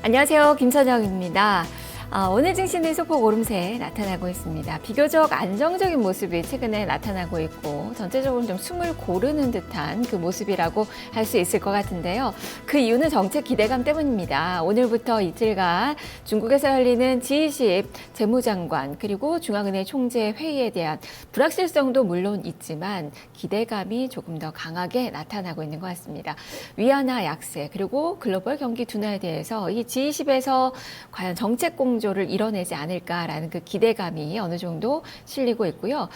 안녕하세요. 김선영입니다. 오늘 증시는 소폭 오름세 나타나고 있습니다. 비교적 안정적인 모습이 최근에 나타나고 있고 전체적으로 좀 숨을 고르는 듯한 그 모습이라고 할 수 있을 것 같은데요. 그 이유는 정책 기대감 때문입니다. 오늘부터 이틀간 중국에서 열리는 G20 재무장관 그리고 중앙은행 총재 회의에 대한 불확실성도 물론 있지만 기대감이 조금 더 강하게 나타나고 있는 것 같습니다. 위안화 약세 그리고 글로벌 경기 둔화에 대해서 이 G20에서 과연 정책 공조를 이뤄내지 않을까라는 그 기대감이 어느 정도 실리고 있고요.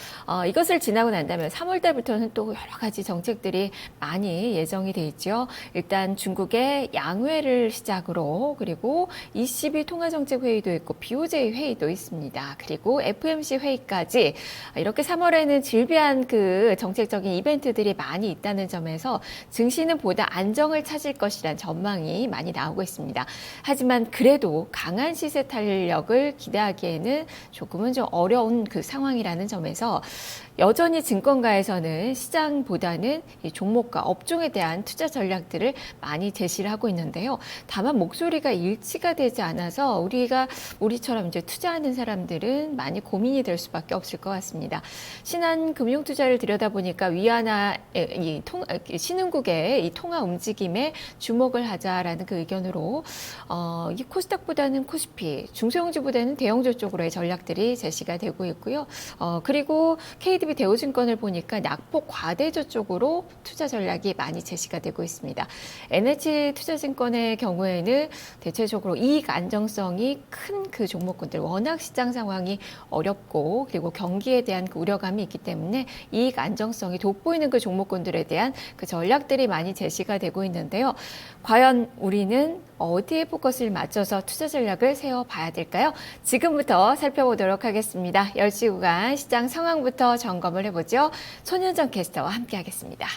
이것을 지나고 난다면 3월 달부터는 또 여러 가지 정책들이 많이 예정이 돼 있죠. 일단 중국의 양회를 시작으로 그리고 ECB 통화정책회의도 있고 BOJ 회의도 있습니다. 그리고 FMC 회의까지 이렇게 3월에는 질비한 그 정책적인 이벤트들이 많이 있다는 점에서 증시는 보다 안정을 찾을 것이란 전망이 많이 나오고 있습니다. 하지만 그래도 강한 시세 탄력을 기대하기에는 조금은 좀 어려운 그 상황이라는 점에서 여전히 증권가에서는 시장보다는 이 종목과 업종에 대한 투자 전략들을 많이 제시를 하고 있는데요. 다만 목소리가 일치가 되지 않아서 우리처럼 이제 투자하는 사람들은 많이 고민이 될 수밖에 없을 것 같습니다. 신한 금융 투자를 들여다보니까 위안화 신흥국의 이 통화 움직임에 주목을 하자라는 그 의견으로 이 코스닥보다는 코스피, 중소형주보다는 대형주 쪽으로의 전략들이 제시가 되고 있고요. 그리고 KDB 대우증권을 보니까 낙폭 과대주 쪽으로 투자 전략이 많이 제시가 되고 있습니다. NH투자증권의 경우에는 대체적으로 이익 안정성이 큰 그 종목군들, 워낙 시장 상황이 어렵고 그리고 경기에 대한 그 우려감이 있기 때문에 이익 안정성이 돋보이는 그 종목군들에 대한 그 전략들이 많이 제시가 되고 있는데요. 과연 우리는 어디에 포커스를 맞춰서 투자 전략을 세워봐야 될까요? 지금부터 살펴보도록 하겠습니다. 10시 구간 시장 상황부터 점검을 해보죠. 손현정 캐스터와 함께하겠습니다.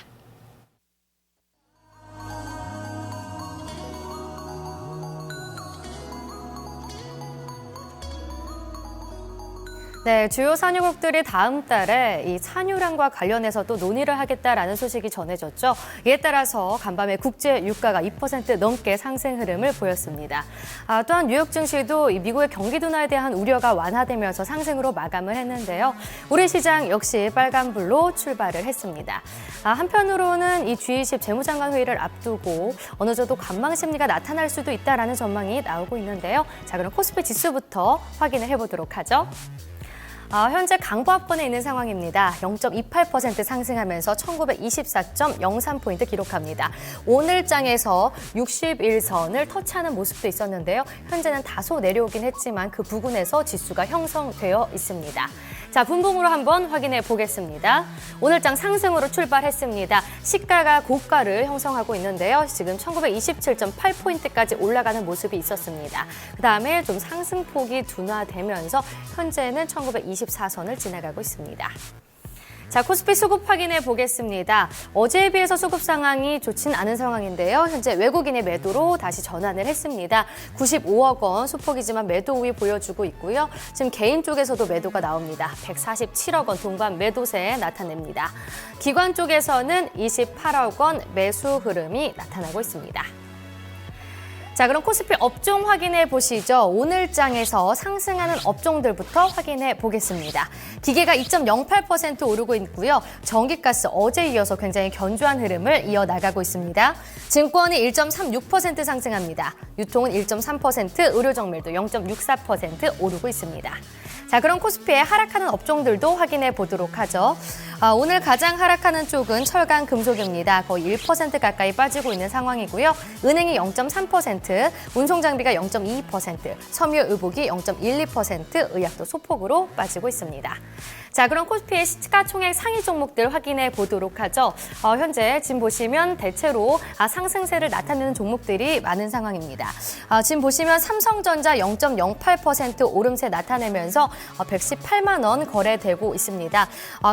네, 주요 산유국들이 다음 달에 이 산유량과 관련해서 또 논의를 하겠다라는 소식이 전해졌죠. 이에 따라서 간밤에 국제 유가가 2% 넘게 상승 흐름을 보였습니다. 또한 뉴욕 증시도 이 미국의 경기 둔화에 대한 우려가 완화되면서 상승으로 마감을 했는데요. 우리 시장 역시 빨간불로 출발을 했습니다. 한편으로는 이 G20 재무장관 회의를 앞두고 어느 정도 관망 심리가 나타날 수도 있다라는 전망이 나오고 있는데요. 자, 그럼 코스피 지수부터 확인을 해보도록 하죠. 현재 강보합권에 있는 상황입니다. 0.28% 상승하면서 1924.03포인트 기록합니다. 오늘 장에서 61선을 터치하는 모습도 있었는데요. 현재는 다소 내려오긴 했지만 그 부근에서 지수가 형성되어 있습니다. 자, 분봉으로 한번 확인해 보겠습니다. 오늘 장 상승으로 출발했습니다. 시가가 고가를 형성하고 있는데요. 지금 1927.8포인트까지 올라가는 모습이 있었습니다. 그다음에 좀 상승폭이 둔화되면서 현재는 1924선을 지나가고 있습니다. 자, 코스피 수급 확인해 보겠습니다. 어제에 비해서 수급 상황이 좋진 않은 상황인데요. 현재 외국인의 매도로 다시 전환을 했습니다. 95억 원 소폭이지만 매도 우위 보여주고 있고요. 지금 개인 쪽에서도 매도가 나옵니다. 147억 원 동반 매도세 나타냅니다. 기관 쪽에서는 28억 원 매수 흐름이 나타나고 있습니다. 자, 그럼 코스피 업종 확인해 보시죠. 오늘 장에서 상승하는 업종들부터 확인해 보겠습니다. 기계가 2.08% 오르고 있고요. 전기가스 어제 이어서 굉장히 견조한 흐름을 이어나가고 있습니다. 증권이 1.36% 상승합니다. 유통은 1.3%, 의료정밀도 0.64% 오르고 있습니다. 자, 그럼 코스피의 하락하는 업종들도 확인해 보도록 하죠. 오늘 가장 하락하는 쪽은 철강 금속입니다. 거의 1% 가까이 빠지고 있는 상황이고요. 은행이 0.3%, 운송장비가 0.22%, 섬유의복이 0.12%, 의약도 소폭으로 빠지고 있습니다. 자, 그럼 코스피의 시가총액 상위 종목들 확인해 보도록 하죠. 현재 지금 보시면 대체로 상승세를 나타내는 종목들이 많은 상황입니다. 지금 보시면 삼성전자 0.08% 오름세 나타내면서 118만 원 거래되고 있습니다.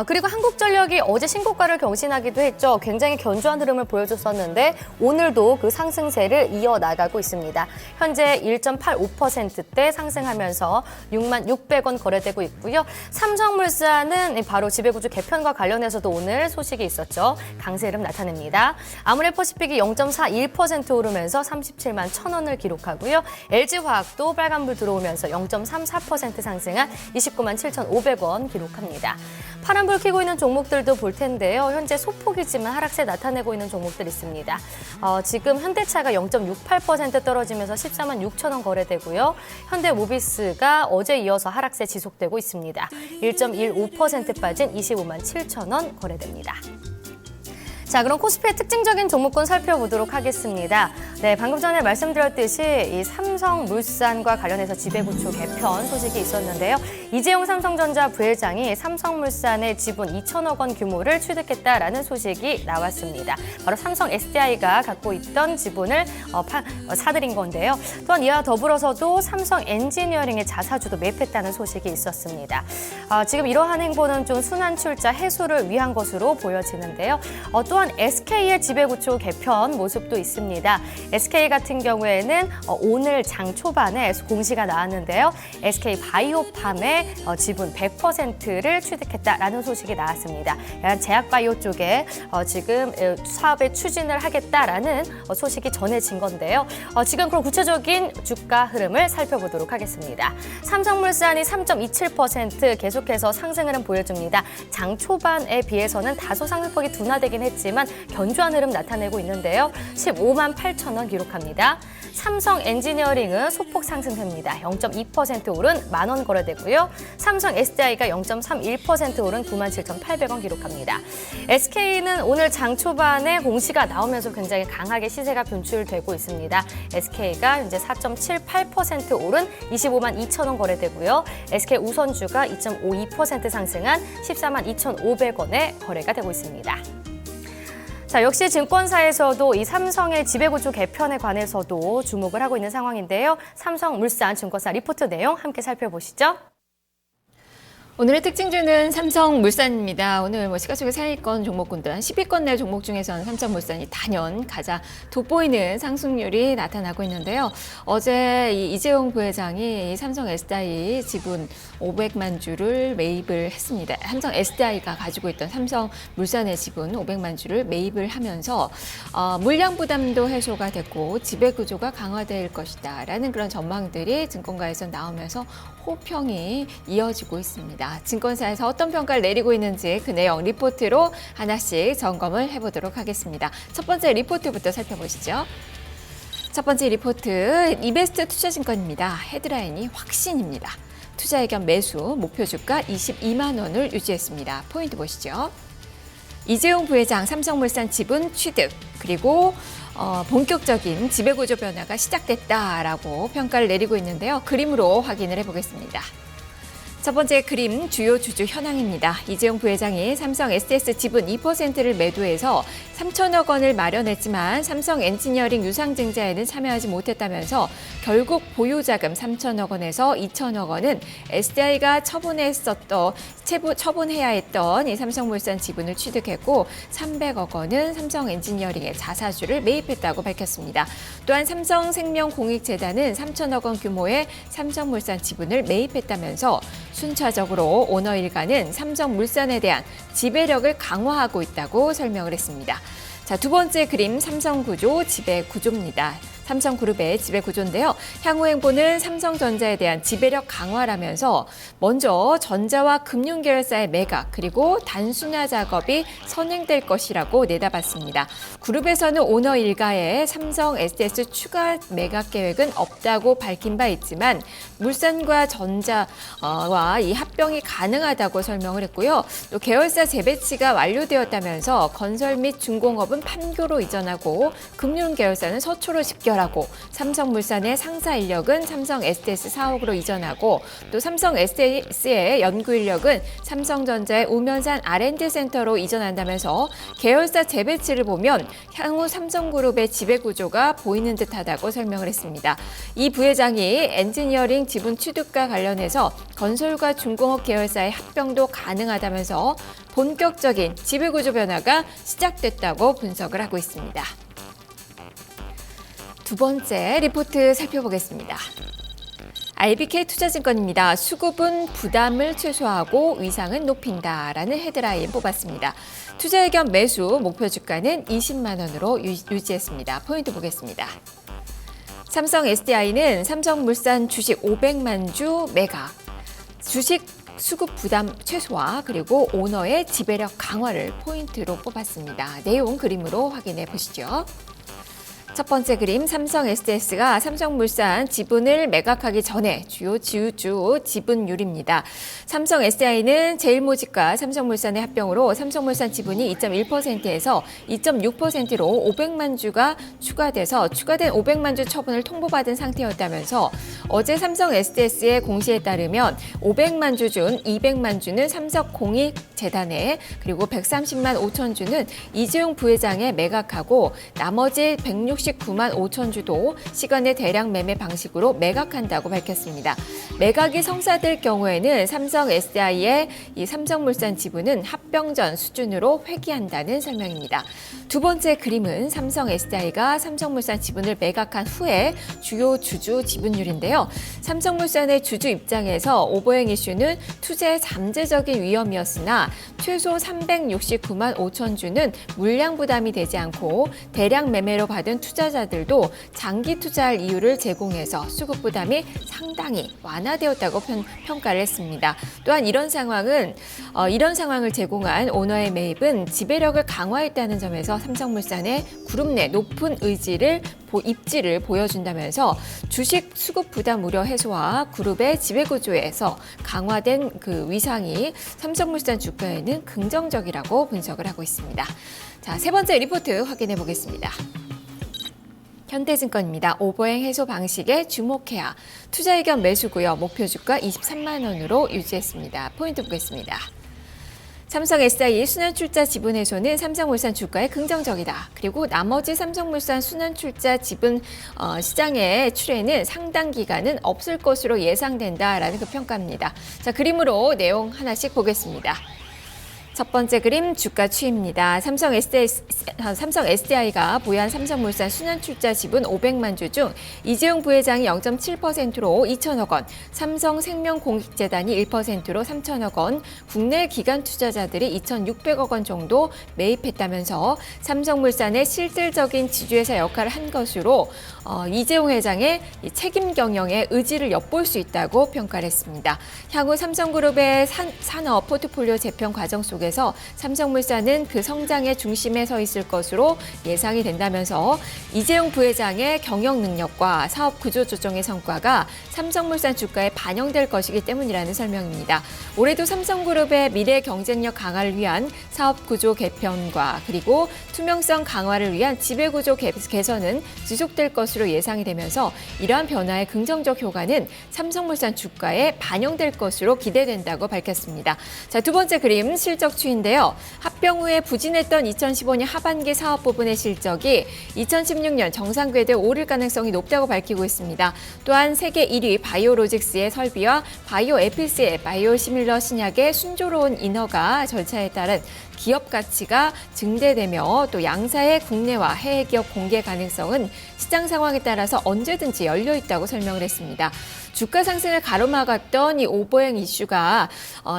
그리고 한국전력이 어제 신고가를 경신하기도 했죠. 굉장히 견조한 흐름을 보여줬었는데 오늘도 그 상승세를 이어나가고 있습니다. 현재 1.85%대 상승하면서 6만 600원 거래되고 있고요. 삼성물산은 바로 지배구조 개편과 관련해서도 오늘 소식이 있었죠. 강세 흐름 나타냅니다. 아모레퍼시픽이 0.41% 오르면서 37만 1,000원을 기록하고요. LG화학도 빨간불 들어오면서 0.34% 상승한 29만 7,500원 기록합니다. 파란불 켜고 있는 종목들도 볼 텐데요. 현재 소폭이지만 하락세 나타내고 있는 종목들 있습니다. 지금 현대차가 0.68% 떨어지면서 14만 6,000원 거래되고요. 현대모비스가 어제 이어서 하락세 지속되고 있습니다. 1.15% 빠진 25만 7,000원 거래됩니다. 자, 그럼 코스피의 특징적인 종목군 살펴보도록 하겠습니다. 네, 방금 전에 말씀드렸듯이 이 삼성물산과 관련해서 지배구조 개편 소식이 있었는데요. 이재용 삼성전자 부회장이 삼성물산의 지분 2천억 원 규모를 취득했다라는 소식이 나왔습니다. 바로 삼성 SDI가 갖고 있던 지분을 사들인 건데요. 또한 이와 더불어서도 삼성 엔지니어링의 자사주도 매입했다는 소식이 있었습니다. 지금 이러한 행보는 좀 순환 출자 해소를 위한 것으로 보여지는데요. 또한 SK의 지배구조 개편 모습도 있습니다. SK 같은 경우에는 오늘 장 초반에 공시가 나왔는데요. SK 바이오팜의 지분 100%를 취득했다라는 소식이 나왔습니다. 제약바이오 쪽에 지금 사업에 추진을 하겠다라는 소식이 전해진 건데요. 지금 그럼 구체적인 주가 흐름을 살펴보도록 하겠습니다. 삼성물산이 3.27% 계속해서 상승 흐름 보여줍니다. 장 초반에 비해서는 다소 상승폭이 둔화되긴 했지만 견조한 흐름 나타내고 있는데요. 15만 8천 원 기록합니다. 삼성 엔지니어링은 소폭 상승됩니다. 0.2% 오른 10,000원 거래되고요. 삼성 SDI가 0.31% 오른 97,800원 기록합니다. SK는 오늘 장 초반에 공시가 나오면서 굉장히 강하게 시세가 변출되고 있습니다. SK가 이제 4.78% 오른 25만 2,000원 거래되고요. SK 우선주가 2.52% 상승한 14만 2,500원에 거래가 되고 있습니다. 자, 역시 증권사에서도 이 삼성의 지배구조 개편에 관해서도 주목을 하고 있는 상황인데요. 삼성물산 증권사 리포트 내용 함께 살펴보시죠. 오늘의 특징주는 삼성물산입니다. 오늘 시가총액 상위권 종목군들 한 10위권 내 종목 중에서는 삼성물산이 단연 가장 돋보이는 상승률이 나타나고 있는데요. 어제 이재용 부회장이 삼성 SDI 지분 500만 주를 매입을 했습니다. 삼성 SDI가 가지고 있던 삼성물산의 지분 500만 주를 매입을 하면서 물량 부담도 해소가 됐고 지배구조가 강화될 것이다라는 그런 전망들이 증권가에서 나오면서 호평이 이어지고 있습니다. 증권사에서 어떤 평가를 내리고 있는지 그 내용 리포트로 하나씩 점검을 해보도록 하겠습니다. 첫 번째 리포트부터 살펴보시죠. 첫 번째 리포트, 이베스트 투자증권입니다. 헤드라인이 확신입니다. 투자 의견 매수, 목표 주가 22만 원을 유지했습니다. 포인트 보시죠. 이재용 부회장 삼성물산 지분 취득, 그리고 본격적인 지배구조 변화가 시작됐다라고 평가를 내리고 있는데요. 그림으로 확인을 해보겠습니다. 첫 번째 그림, 주요 주주 현황입니다. 이재용 부회장이 삼성 SDS 지분 2%를 매도해서 3천억 원을 마련했지만 삼성 엔지니어링 유상증자에는 참여하지 못했다면서 결국 보유자금 3천억 원에서 2천억 원은 SDI가 처분해야 했던 이 삼성물산 지분을 취득했고 300억 원은 삼성 엔지니어링의 자사주를 매입했다고 밝혔습니다. 또한 삼성생명공익재단은 3천억 원 규모의 삼성물산 지분을 매입했다면서 순차적으로 오너 일가는 삼성물산에 대한 지배력을 강화하고 있다고 설명을 했습니다. 자, 두 번째 그림, 삼성구조 지배구조입니다. 삼성그룹의 지배구조인데요. 향후 행보는 삼성전자에 대한 지배력 강화라면서 먼저 전자와 금융계열사의 매각 그리고 단순화 작업이 선행될 것이라고 내다봤습니다. 그룹에서는 오너 일가의 삼성 SDS 추가 매각 계획은 없다고 밝힌 바 있지만 물산과 전자와 이 합병이 가능하다고 설명을 했고요. 또 계열사 재배치가 완료되었다면서 건설 및 중공업은 판교로 이전하고 금융계열사는 서초로 집결 거절하고 삼성물산의 상사 인력은 삼성 SDS 사옥으로 이전하고 또 삼성 SDS의 연구 인력은 삼성전자의 우면산 R&D 센터로 이전한다면서 계열사 재배치를 보면 향후 삼성그룹의 지배구조가 보이는 듯하다고 설명을 했습니다. 이 부회장이 엔지니어링 지분 취득과 관련해서 건설과 중공업 계열사의 합병도 가능하다면서 본격적인 지배구조 변화가 시작됐다고 분석을 하고 있습니다. 두 번째 리포트 살펴보겠습니다. IBK 투자증권입니다. 수급은 부담을 최소화하고 위상은 높인다라는 헤드라인 뽑았습니다. 투자 의견 매수 목표 주가는 20만 원으로 유지했습니다. 포인트 보겠습니다. 삼성 SDI는 삼성물산 주식 500만 주 매각, 주식 수급 부담 최소화 그리고 오너의 지배력 강화를 포인트로 뽑았습니다. 내용 그림으로 확인해 보시죠. 첫 번째 그림, 삼성 SDS가 삼성물산 지분을 매각하기 전에 주요 지주 지분율입니다. 삼성 SDI는 제일모직과 삼성물산의 합병으로 삼성물산 지분이 2.1%에서 2.6%로 500만 주가 추가돼서 추가된 500만 주 처분을 통보받은 상태였다면서 어제 삼성 SDS의 공시에 따르면 500만 주 중 200만 주는 삼성공익재단에 그리고 130만 5천 주는 이재용 부회장에 매각하고 나머지 169만 5천 주도 시간의 대량 매매 방식으로 매각한다고 밝혔습니다. 매각이 성사될 경우에는 삼성 SDI의 이 삼성물산 지분은 합병 전 수준으로 회귀한다는 설명입니다. 두 번째 그림은 삼성 SDI가 삼성물산 지분을 매각한 후에 주요 주주 지분율인데요. 삼성물산의 주주 입장에서 오버행 이슈는 투자의 잠재적인 위험이었으나 최소 369만 5천 주는 물량 부담이 되지 않고 대량 매매로 받은 투자자들도 장기 투자할 이유를 제공해서 수급 부담이 상당히 완화되었다고 평가를 했습니다. 또한 이런 상황을 제공한 오너의 매입은 지배력을 강화했다는 점에서 삼성물산의 그룹 내 높은 입지를 보여준다면서 주식 수급 부담 우려 해소와 그룹의 지배구조에서 강화된 그 위상이 삼성물산 주가에는 긍정적이라고 분석을 하고 있습니다. 자, 세 번째 리포트 확인해 보겠습니다. 현대증권입니다. 오버행 해소 방식에 주목해야 투자 의견 매수고요. 목표 주가 23만 원으로 유지했습니다. 포인트 보겠습니다. 삼성 SDI 순환출자 지분 해소는 삼성물산 주가에 긍정적이다. 그리고 나머지 삼성물산 순환출자 지분 시장의 출회는 상당 기간은 없을 것으로 예상된다라는 그 평가입니다. 자, 그림으로 내용 하나씩 보겠습니다. 첫 번째 그림 주가 추이입니다. 삼성 SDI가 보유한 삼성물산 순환출자 지분 500만 주 중 이재용 부회장이 0.7%로 2천억 원, 삼성생명공익재단이 1%로 3천억 원, 국내 기관 투자자들이 2,600억 원 정도 매입했다면서 삼성물산의 실질적인 지주회사 역할을 한 것으로 이재용 회장의 책임 경영의 의지를 엿볼 수 있다고 평가를 했습니다. 향후 삼성그룹의 산업 포트폴리오 재편 과정 속에서 삼성물산은 그 성장의 중심에 서 있을 것으로 예상이 된다면서 이재용 부회장의 경영 능력과 사업 구조 조정의 성과가 삼성물산 주가에 반영될 것이기 때문이라는 설명입니다. 올해도 삼성그룹의 미래 경쟁력 강화를 위한 사업 구조 개편과 그리고 투명성 강화를 위한 지배구조 개선은 지속될 것으로 예상이 되면서 이러한 변화의 긍정적 효과는 삼성물산 주가에 반영될 것으로 기대된다고 밝혔습니다. 자, 두 번째 그림 실적 추인데요. 합병 후에 부진했던 2015년 하반기 사업 부분의 실적이 2016년 정상 궤도에 오를 가능성이 높다고 밝히고 있습니다. 또한 세계 1위 바이오로직스의 설비와 바이오에피스의 바이오시밀러 신약의 순조로운 인허가 절차에 따른 기업 가치가 증대되며 또 양사의 국내와 해외 기업 공개 가능성은 시장 상황에 따라서 언제든지 열려 있다고 설명을 했습니다. 주가 상승을 가로막았던 이 오버행 이슈가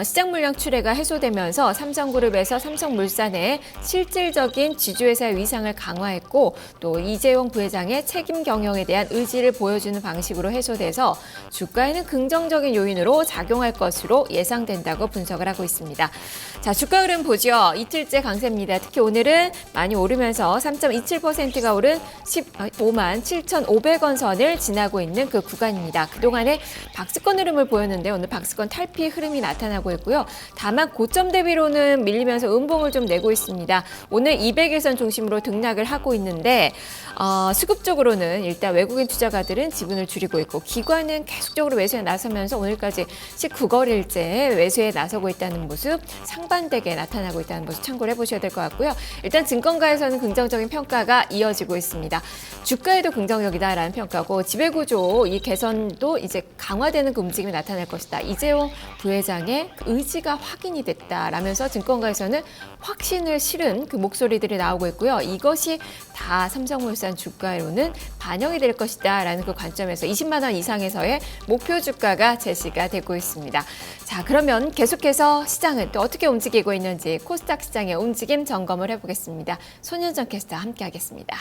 시장 물량 출회가 해소되면서 삼성그룹에서 삼성물산의 실질적인 지주회사의 위상을 강화했고 또 이재용 부회장의 책임 경영에 대한 의지를 보여주는 방식으로 해소돼서 주가에는 긍정적인 요인으로 작용할 것으로 예상된다고 분석을 하고 있습니다. 자, 주가 흐름 보죠. 이틀째 강세입니다. 특히 오늘은 많이 오르면서 3.27%가 오른 15만 7,500원 선을 지나고 있는 그 구간입니다. 그동안에 박스권 흐름을 보였는데 오늘 박스권 탈피 흐름이 나타나고 있고요. 다만 고점 대비로 주가로는 밀리면서 음봉을 좀 내고 있습니다. 오늘 200일선 중심으로 등락을 하고 있는데 수급적으로는 일단 외국인 투자가들은 지분을 줄이고 있고 기관은 계속적으로 매수에 나서면서 오늘까지 19거래일째 매수에 나서고 있다는 모습, 상반되게 나타나고 있다는 모습 참고를 해보셔야 될 것 같고요. 일단 증권가에서는 긍정적인 평가가 이어지고 있습니다. 주가에도 긍정적이다라는 평가고 지배구조 이 개선도 이제 강화되는 그 움직임이 나타날 것이다. 이재용 부회장의 그 의지가 확인이 됐다라면서 증권가에서는 확신을 실은 그 목소리들이 나오고 있고요. 이것이 다 삼성물산 주가로는 반영이 될 것이다라는 그 관점에서 20만 원 이상에서의 목표 주가가 제시가 되고 있습니다. 자, 그러면 계속해서 시장은 또 어떻게 움직이고 있는지 코스닥 시장의 움직임 점검을 해보겠습니다. 손현정 캐스터와 함께하겠습니다.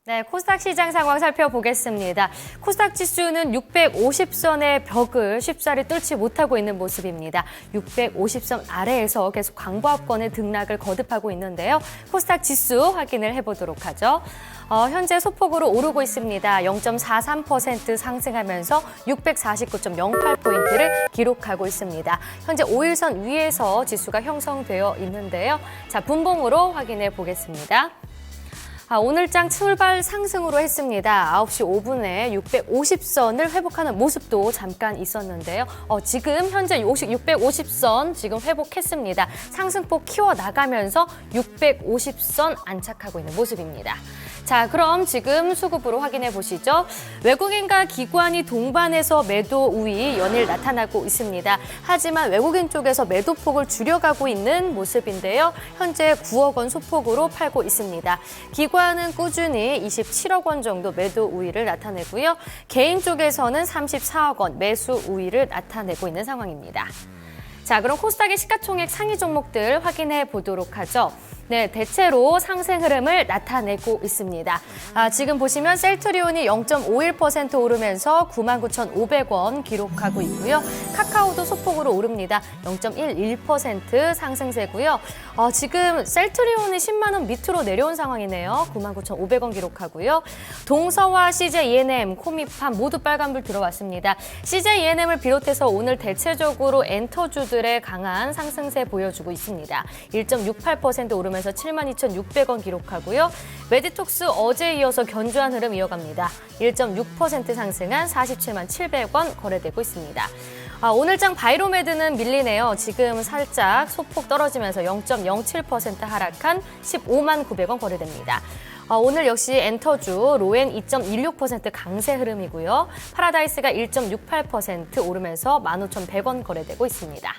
네, 코스닥 시장 상황 살펴보겠습니다. 코스닥 지수는 650선의 벽을 쉽사리 뚫지 못하고 있는 모습입니다. 650선 아래에서 계속 강보합권의 등락을 거듭하고 있는데요. 코스닥 지수 확인을 해보도록 하죠. 현재 소폭으로 오르고 있습니다. 0.43% 상승하면서 649.08포인트를 기록하고 있습니다. 현재 5일선 위에서 지수가 형성되어 있는데요. 자, 분봉으로 확인해 보겠습니다. 오늘장 출발 상승으로 했습니다. 9시 5분에 650선을 회복하는 모습도 잠깐 있었는데요. 지금 현재 650선 지금 회복했습니다. 상승폭 키워나가면서 650선 안착하고 있는 모습입니다. 자, 그럼 지금 수급으로 확인해 보시죠. 외국인과 기관이 동반해서 매도 우위 연일 나타나고 있습니다. 하지만 외국인 쪽에서 매도폭을 줄여가고 있는 모습인데요. 현재 9억 원 소폭으로 팔고 있습니다. 기관은 꾸준히 27억 원 정도 매도 우위를 나타내고요. 개인 쪽에서는 34억 원 매수 우위를 나타내고 있는 상황입니다. 자, 그럼 코스닥의 시가총액 상위 종목들 확인해 보도록 하죠. 네, 대체로 상승 흐름을 나타내고 있습니다. 지금 보시면 셀트리온이 0.51% 오르면서 99,500원 기록하고 있고요. 카카오도 소폭으로 오릅니다. 0.11% 상승세고요. 지금 셀트리온이 10만 원 밑으로 내려온 상황이네요. 99,500원 기록하고요. 동서와 CJ ENM, 코미팜 모두 빨간불 들어왔습니다. CJ ENM을 비롯해서 오늘 대체적으로 엔터주들의 강한 상승세 보여주고 있습니다. 1.68% 오르면서 72,600원 기록하고요. 메디톡스 어제 이어서 견조한 흐름 이어갑니다. 1.6% 상승한 477,700원 거래되고 있습니다. 오늘장 바이로메드는 밀리네요. 지금 살짝 소폭 떨어지면서 0.07% 하락한 159,900원 거래됩니다. 오늘 역시 엔터주 로엔 2.16% 강세 흐름이고요. 파라다이스가 1.68% 오르면서 15,100원 거래되고 있습니다.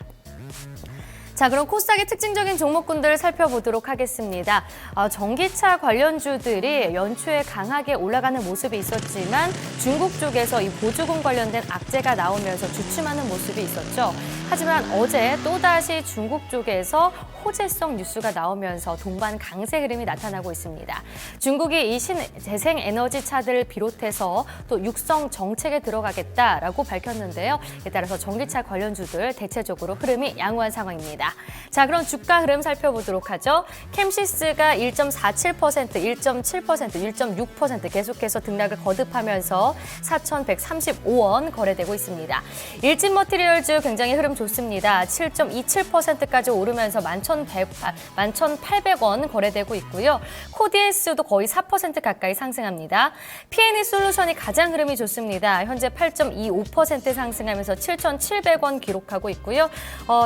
자, 그럼 코스닥의 특징적인 종목군들 살펴보도록 하겠습니다. 전기차 관련주들이 연초에 강하게 올라가는 모습이 있었지만 중국 쪽에서 이 보조금 관련된 악재가 나오면서 주춤하는 모습이 있었죠. 하지만 어제 또다시 중국 쪽에서 호재성 뉴스가 나오면서 동반 강세 흐름이 나타나고 있습니다. 중국이 이 재생 에너지 차들을 비롯해서 또 육성 정책에 들어가겠다라고 밝혔는데요. 이에 따라서 전기차 관련주들 대체적으로 흐름이 양호한 상황입니다. 자, 그럼 주가 흐름 살펴보도록 하죠. 캠시스가 1.47%, 1.7%, 1.6% 계속해서 등락을 거듭하면서 4,135원 거래되고 있습니다. 일진 머티리얼즈 굉장히 흐름 좋습니다. 7.27%까지 오르면서 11,800원 거래되고 있고요. 코디에스도 거의 4% 가까이 상승합니다. P&E 솔루션이 가장 흐름이 좋습니다. 현재 8.25% 상승하면서 7,700원 기록하고 있고요.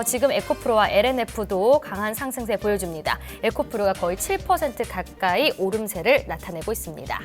지금 에코프로와 LNF도 강한 상승세 보여줍니다. 에코프로가 거의 7% 가까이 오름세를 나타내고 있습니다.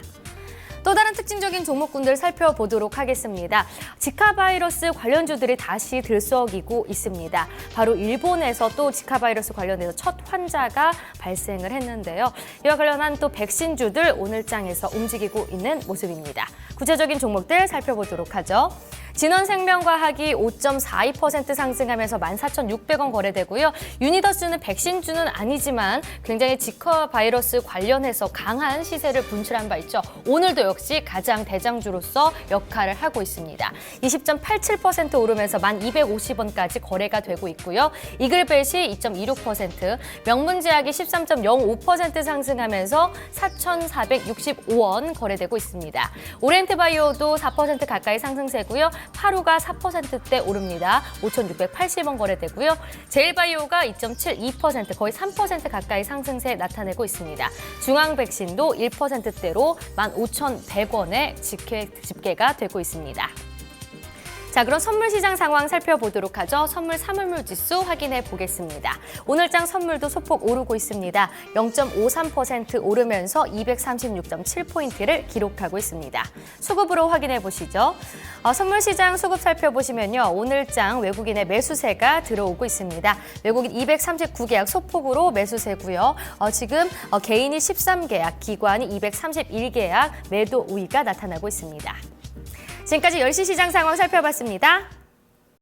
또 다른 특징적인 종목군들 살펴보도록 하겠습니다. 지카 바이러스 관련주들이 다시 들썩이고 있습니다. 바로 일본에서 또 지카 바이러스 관련해서 첫 환자가 발생을 했는데요. 이와 관련한 또 백신주들 오늘장에서 움직이고 있는 모습입니다. 구체적인 종목들 살펴보도록 하죠. 진원생명과학이 5.42% 상승하면서 14,600원 거래되고요. 유니더스는 백신주는 아니지만 굉장히 지카 바이러스 관련해서 강한 시세를 분출한 바 있죠. 오늘도 역시 가장 대장주로서 역할을 하고 있습니다. 20.87% 오르면서 1,250원까지 거래가 되고 있고요. 이글벳이 2.26%, 명문제약이 13.05% 상승하면서 4,465원 거래되고 있습니다. 오렌트바이오도 4% 가까이 상승세고요. 파루가 4%대 오릅니다. 5,680원 거래되고요. 제일바이오가 2.72% 거의 3% 가까이 상승세 나타내고 있습니다. 중앙백신도 1%대로 15,100원에 집계가 되고 있습니다. 자, 그럼 선물 시장 상황 살펴보도록 하죠. 선물 사물물 지수 확인해 보겠습니다. 오늘장 선물도 소폭 오르고 있습니다. 0.53% 오르면서 236.7포인트를 기록하고 있습니다. 수급으로 확인해 보시죠. 선물 시장 수급 살펴보시면요. 오늘장 외국인의 매수세가 들어오고 있습니다. 외국인 239계약 소폭으로 매수세고요. 지금 개인이 13계약, 기관이 231계약 매도 우위가 나타나고 있습니다. 지금까지 10시 시장 상황 살펴봤습니다.